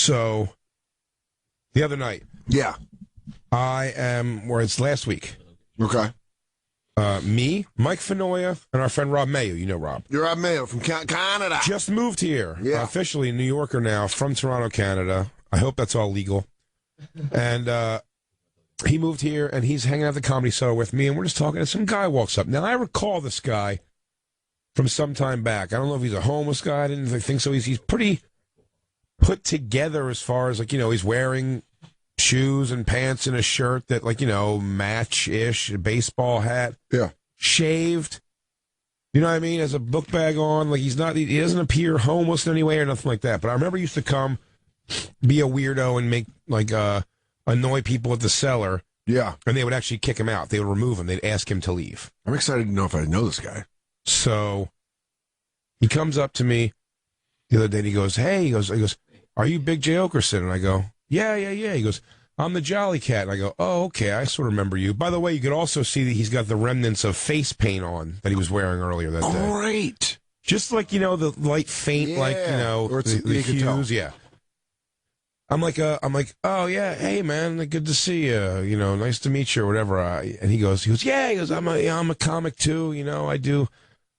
So, the other night. Yeah. It's last week. Okay. Me, Mike Fenoya, and our friend Rob Mayo. You know Rob. You're Rob Mayo from Canada. Just moved here. Yeah. Officially a New Yorker now from Toronto, Canada. I hope that's all legal. And he moved here, and he's hanging out at the Comedy Cellar with me, and we're just talking, and some guy walks up. Now, I recall this guy from some time back. I don't know if he's a homeless guy. I didn't think so. He's pretty put together as far as, he's wearing shoes and pants and a shirt that, match-ish, a baseball hat. Yeah. Shaved. You know what I mean? Has a book bag on. He doesn't appear homeless in any way or nothing like that. But I remember he used to come, be a weirdo and make, annoy people at the cellar. Yeah. And they would actually kick him out. They would remove him. They'd ask him to leave. I'm excited to know if I know this guy. So he comes up to me the other day and he goes, hey, he goes, are you Big J. Oakerson? And I go, yeah. He goes, I'm the Jollycat. And I go, oh, okay, I sort of remember you. By the way, you could also see that he's got the remnants of face paint on that he was wearing earlier that day. Great. Just the light faint, or it's, the hues, yeah. I'm like, oh yeah, hey man, good to see you. Nice to meet you or whatever. And he goes, I'm a comic too. I do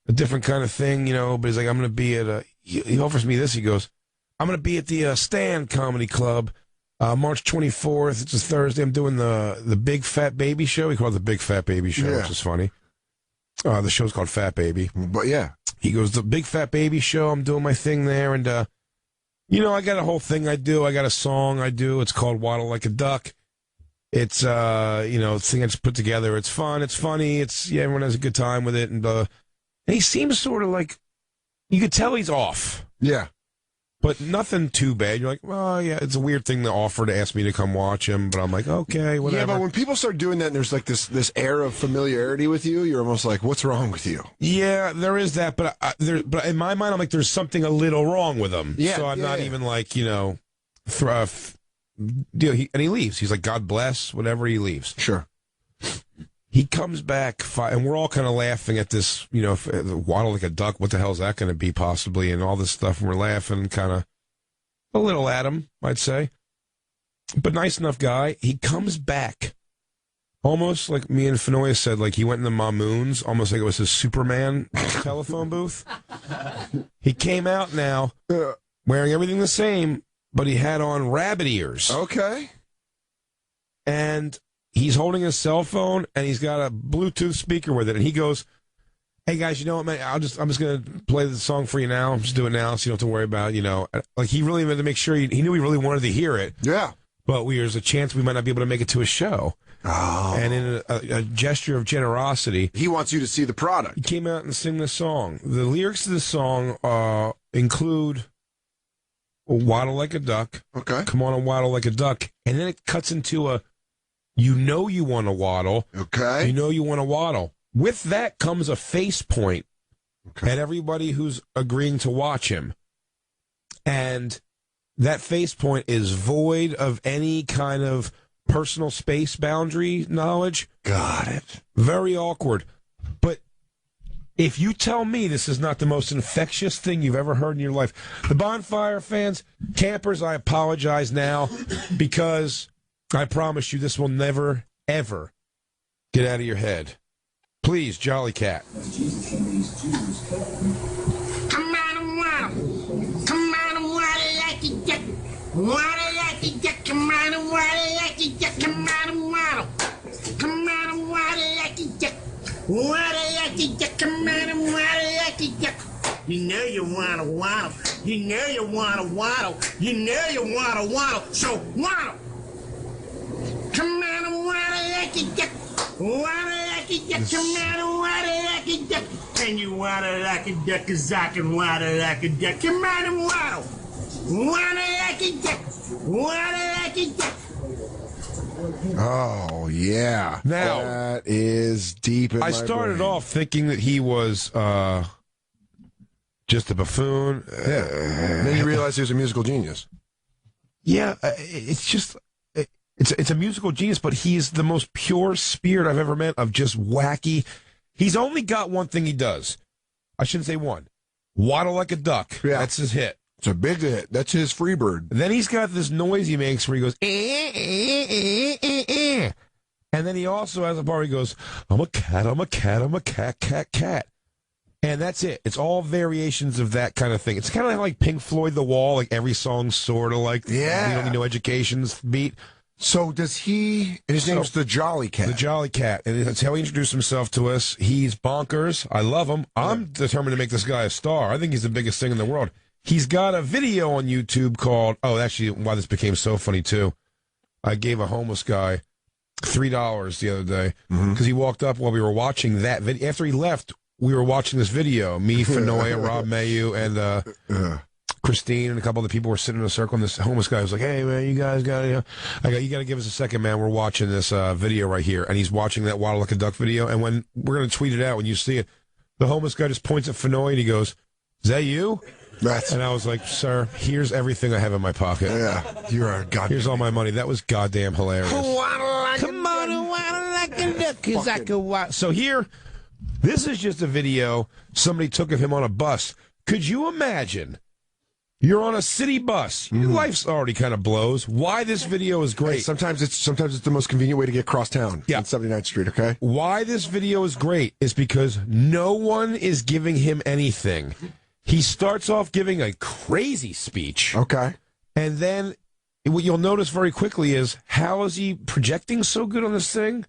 a different kind of thing. But he's like, I'm gonna be at he offers me this. He goes, I'm gonna be at the Stand Comedy Club, March 24th. It's a Thursday. I'm doing the Big Fat Baby Show. He called it the Big Fat Baby Show, which is funny. The show's called Fat Baby. But yeah, he goes, the Big Fat Baby Show. I'm doing my thing there, and I got a whole thing I do. I got a song I do. It's called Waddle Like a Duck. It's, thing I just put together. It's fun. It's funny. Everyone has a good time with it. And he seems sort of you could tell he's off. Yeah. But nothing too bad. You're like, well, yeah, it's a weird thing to offer to ask me to come watch him. But I'm like, okay, whatever. Yeah, but when people start doing that and there's this air of familiarity with you, you're almost like, what's wrong with you? Yeah, there is that. But but in my mind, I'm like, there's something a little wrong with him. Yeah, so I'm not even and he leaves. He's like, God bless, whatever, he leaves. Sure. He comes back, and we're all kind of laughing at this, waddle like a duck. What the hell is that going to be, possibly, and all this stuff. And we're laughing kind of a little at him, I'd say. But nice enough guy. He comes back, almost like me and Fenoya said, like he went in the Mamoons, almost like it was his Superman telephone booth. He came out now, wearing everything the same, but he had on rabbit ears. Okay. And he's holding his cell phone, and he's got a Bluetooth speaker with it. And he goes, hey, guys, you know what, man? I'm just going to play the song for you now. I'm just doing it now so you don't have to worry about it, Like, he really wanted to make sure he knew he really wanted to hear it. Yeah. But there's a chance we might not be able to make it to his show. Oh. And in a gesture of generosity, he wants you to see the product. He came out and sang this song. The lyrics of the song include waddle like a duck. Okay. Come on and waddle like a duck. And then it cuts into you want to waddle. Okay. You want to waddle. With that comes a face point at everybody who's agreeing to watch him. And that face point is void of any kind of personal space boundary knowledge. Got it. Very awkward. But if you tell me this is not the most infectious thing you've ever heard in your life, the Bonfire fans, campers, I apologize now, because I promise you this will never, ever get out of your head. Please, Jollycat. Come on and waddle. Come on and waddle like a duck. Waddle like a duck. Come on and waddle like a duck. Come on and waddle. Come on and waddle like a duck. Waddle like a duck. Come on and waddle like a duck. You know you want to waddle. You know you want to waddle. You know you want to waddle. So waddle. Come on and waddle like a duck. Waddle like a duck. Come on and waddle like a duck. Can you waddle like a duck? 'Cause I can waddle like a duck. Come on and waddle. Waddle like a duck. Waddle like a duck. Oh, yeah. Now, that is deep in my started brain. off thinking that he was just a buffoon. Yeah. Then you realize he was a musical genius. Yeah, it's just... It's a musical genius, but he's the most pure spirit I've ever met of just wacky. He's only got one thing he does. I shouldn't say one. Waddle like a duck. Yeah. That's his hit. It's a big hit. That's his Freebird. Then he's got this noise he makes where he goes, and then he also has a part where he goes, I'm a cat, I'm a cat, I'm a cat, cat, cat. And that's it. It's all variations of that kind of thing. It's kind of like Pink Floyd, The Wall, like every song's sort of like, You Don't Need No Education's beat. So does he, and his name's the Jollycat. The Jollycat. And that's how he introduced himself to us. He's bonkers. I love him. I'm determined to make this guy a star. I think he's the biggest thing in the world. He's got a video on YouTube called, actually, why this became so funny, too. I gave a homeless guy $3 the other day because he walked up while we were watching that video. After he left, we were watching this video. Me, Fenoy, Rob Mayu, and Christine and a couple of the people were sitting in a circle, and this homeless guy was like, hey, man, you guys got to, you got to give us a second, man. We're watching this video right here. And he's watching that Waddle Like a Duck video. And when we're going to tweet it out, when you see it, the homeless guy just points at Fenoy and he goes, is that you? And I was like, sir, here's everything I have in my pocket. Yeah, you're a goddamn. Here's all my money. That was goddamn hilarious. Come on, waddle like a duck, 'cause I can waddle. So here, this is just a video somebody took of him on a bus. Could you imagine? You're on a city bus. Your life's already kind of blows. Why this video is great. Hey, sometimes it's the most convenient way to get across town. Yeah. On 79th Street, okay? Why this video is great is because no one is giving him anything. He starts off giving a crazy speech. Okay. And then what you'll notice very quickly is, how is he projecting so good on this thing?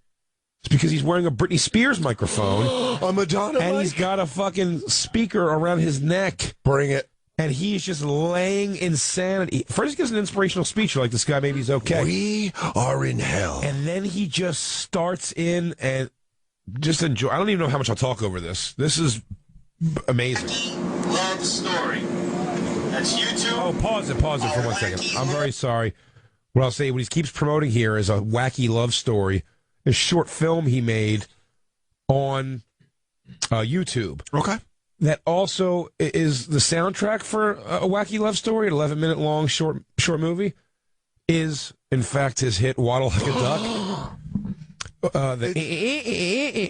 It's because he's wearing a Britney Spears microphone. A Madonna And mic? he's got a fucking speaker around his neck. Bring it. And he's just laying insanity. First he gives an inspirational speech. You're like, this guy maybe he's okay. We are in hell. And then he just starts in and just enjoy. I don't even know how much I'll talk over this. This is amazing. Love story. That's YouTube. Oh, pause it for 1 second. I'm very sorry. What I'll say, what he keeps promoting here is a wacky love story, a short film he made on YouTube. Okay. That also is the soundtrack for a wacky love story, an 11-minute long short movie, is in fact his hit "Waddle Like a Duck."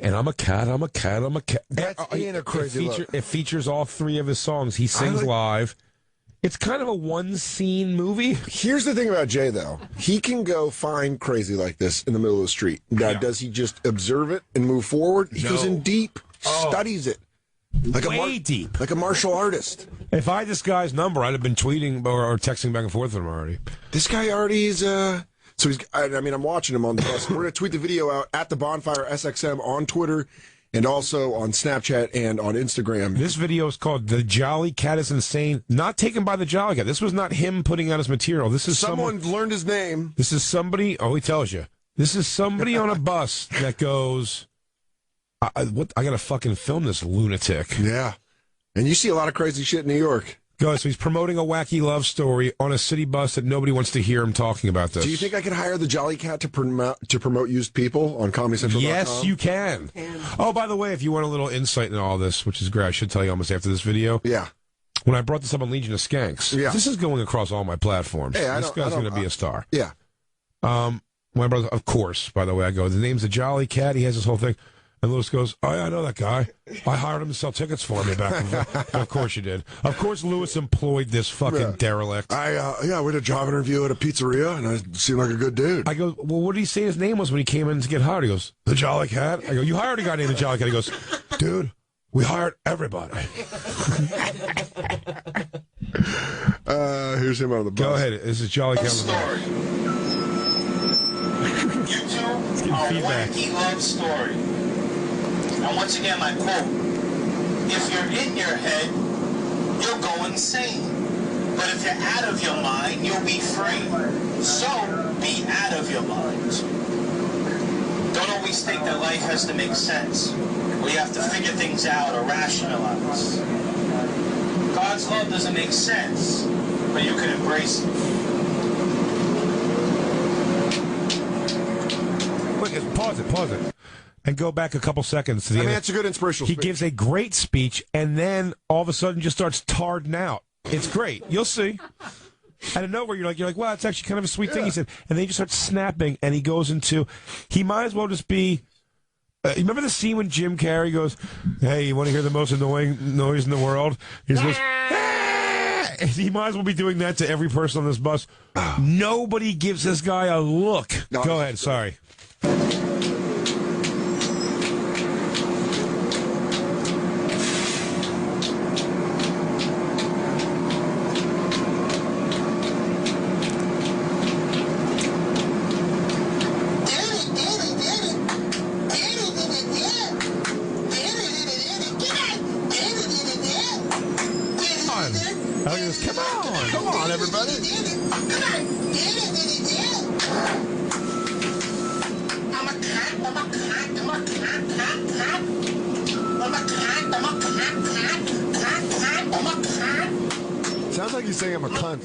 And I'm a cat, I'm a cat, I'm a cat. That's in a crazy look. It features all three of his songs. He sings live. It's kind of a one-scene movie. Here's the thing about Jay, though. He can go find crazy like this in the middle of the street. Now, does he just observe it and move forward? He goes in deep, studies it. Like Way deep. Like a martial artist. If I had this guy's number, I'd have been tweeting or texting back and forth with him already. This guy already is, so he's, I mean, I'm watching him on the bus. We're going to tweet the video out at the Bonfire SXM on Twitter and also on Snapchat and on Instagram. This video is called "The Jollycat is Insane." Not taken by the Jollycat. This was not him putting out his material. This is Someone learned his name. This is somebody. Oh, he tells you. This is somebody on a bus that goes, I gotta fucking film this lunatic. Yeah. And you see a lot of crazy shit in New York. Goes, so he's promoting a wacky love story on a city bus that nobody wants to hear him talking about this. Do you think I could hire the Jollycat to promote used people on ComedyCentral.com? Yes, you can. Oh, by the way, if you want a little insight into all this, which is great, I should tell you almost after this video. Yeah. When I brought this up on Legion of Skanks, this is going across all my platforms. Hey, this guy's going to be a star. Yeah. My brother, of course, by the way, I go, the name's the Jollycat. He has this whole thing. And Lewis goes, oh, yeah, I know that guy. I hired him to sell tickets for me back in the Of course you did. Of course Lewis employed this fucking derelict. We had a job interview at a pizzeria, and I seemed like a good dude. I go, well, what did he say his name was when he came in to get hired? He goes, the Jollycat. I go, you hired a guy named the Jollycat. He goes, dude, we hired everybody. Here's him on the bus. Go ahead. This is Jollycat. Story. YouTube, our feedback. wacky love story. And once again, my quote, if you're in your head, you'll go insane. But if you're out of your mind, you'll be free. So, be out of your mind. Don't always think that life has to make sense. We have to figure things out or rationalize. God's love doesn't make sense, but you can embrace it. Quick, pause it. And go back a couple seconds to the end. That's a good inspirational He speech. gives a great speech, and then all of a sudden just starts tarding out. It's great. You'll see. Out of nowhere, you're like, wow, it's actually kind of a sweet thing he said. And then he just starts snapping, and he goes into, he might as well just be, you remember the scene when Jim Carrey goes, hey, you want to hear the most annoying noise in the world? He just goes, ah! he might as well be doing that to every person on this bus. Nobody gives this guy a look. No, Go ahead, sorry. Come on, everybody. Sounds like he's saying I'm a cunt.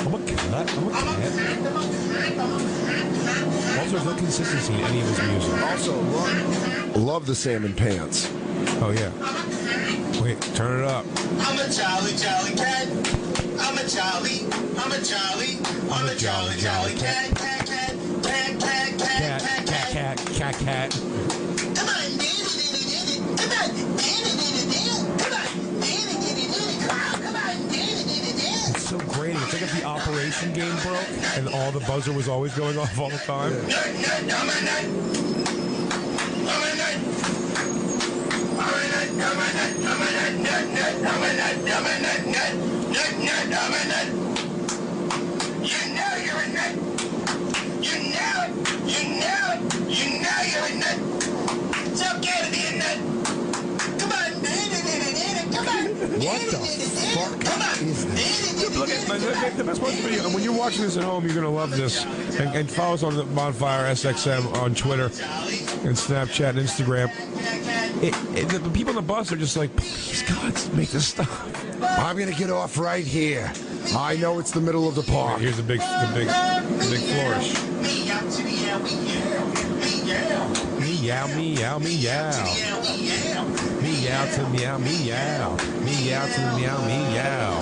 I'm a cat. Also, there's no consistency in any of his music. Also, love the salmon pants. Oh, yeah. Wait, turn it up. I'm a jolly cat. I'm a jolly cat. Cat. Come on, It's so grating. It's like if the operation game broke and all the buzzer was always going off all the time. You know you're a nut. You know you're a nut. It's okay to be a nut. Come on. Come on. What the fuck is this? Look at the best part of the video. And when you're watching this at home, you're going to love this. And follow us on the Bonfire SXM on Twitter and Snapchat and Instagram. The people on the bus are just like, please, God, make this stop. I'm going to get off right here. I know it's the middle of the park. Here's the big flourish. Meow to meow, meow. Meow, meow, meow. Meow to meow, meow. Meow to meow, meow.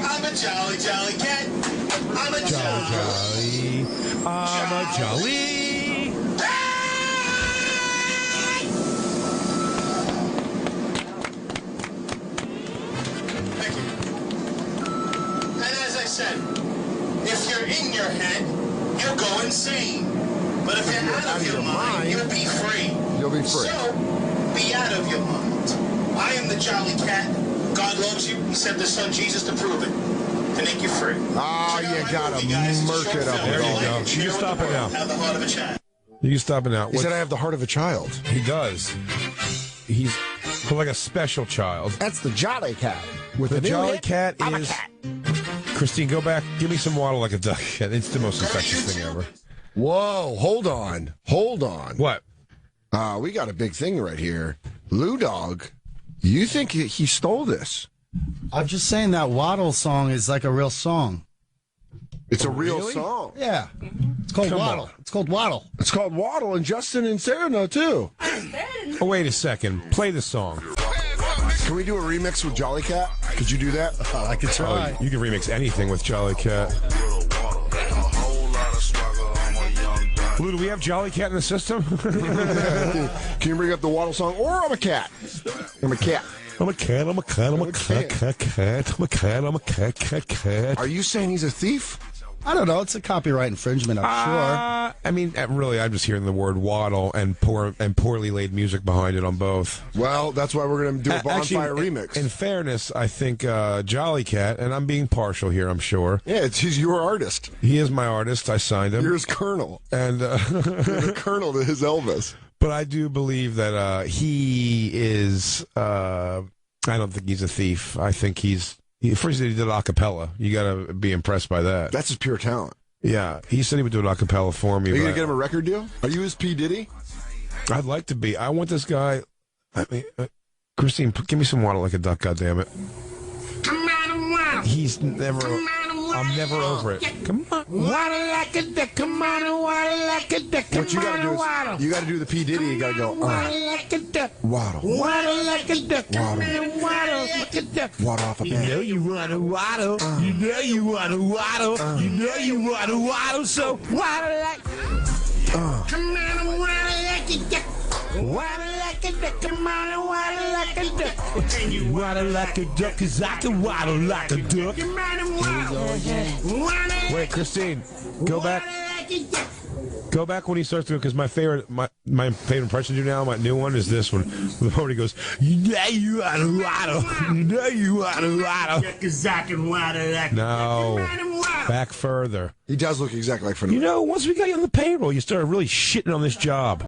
I'm a jolly cat. I'm a Jolly. I'm a jolly. Thank you. And as I said, if you're in your head, you'll go insane. But if you're out of your mind, you'll be free. You'll be free. So, be out of your mind. I am the jolly cat. God loves you. He sent his son Jesus to prove it. To make you free. Ah, you gotta murk it up. There you go. You can stop it now. Have the heart of a child. You can stop it now. He said I have the heart of a child. He does. He's like a special child. That's the Jollycat. With The a new Jolly hit, Cat I'm a is... cat. Christine, go back. Give me some water like a duck. It's the most infectious thing ever. Whoa, hold on. What? We got a big thing right here. Lou Dog, you think he stole this? I'm just saying that Waddle song is like a real song. It's a real Really? song. Yeah. It's called Come Waddle. on. It's called Waddle. It's called Waddle, and Justin and Sarah know, too. Oh, wait a second. Play the song. Can we do a remix with Jollycat? Could you do that? I could try. Oh, you can remix anything with Jollycat. Lou, do we have Jollycat in the system? Can you bring up the Waddle song? Or I'm a cat. I'm a cat. I'm a cat. Are you saying he's a thief? I don't know. It's a copyright infringement, I'm sure. I mean, really, I'm just hearing the word waddle and poorly laid music behind it on both. Well, that's why we're going to do a Bonfire Actually, remix. In fairness, I think Jollycat, and I'm being partial here, I'm sure. Yeah, he's your artist. He is my artist. I signed him. You're his colonel. And You're the colonel to his Elvis. but I do believe that he is. I don't think he's a thief. I think first he did a cappella. You got to be impressed by that. That's his pure talent. Yeah, he said he would do an a cappella for me. Are you but going to get him a record deal? Are you his P. Diddy? I'd like to be. I want this guy. I mean, Christine, give me some water like a duck. Goddammit. He's never. I'm never over it. Come on, water like a duck. Come on, water like a duck. What you got to do is you got to do the P. Diddy. You got to go. Water like a duck. Waddle. Water like a duck. Waddle. Water like a duck. Waddle off a You bed. know you want to waddle. You know you want to waddle. You know you want to waddle. So waddle like. Come on, water a duck. Waddle like a duck, come on and waddle like a duck. And you Waddle like a duck, 'cause I can waddle like a duck. come on and waddle. Wait, Christine, go back. Waddle like a duck. Go back when he starts doing, because my favorite impression to do now, my new one is this one. The moment he goes, you know you waddle, waddle, you know you waddle, waddle. Cause I can waddle like a duck. No, Come on and waddle. back further. He does look exactly like Fernando. You know, once we got you on the payroll, you started really shitting on this job.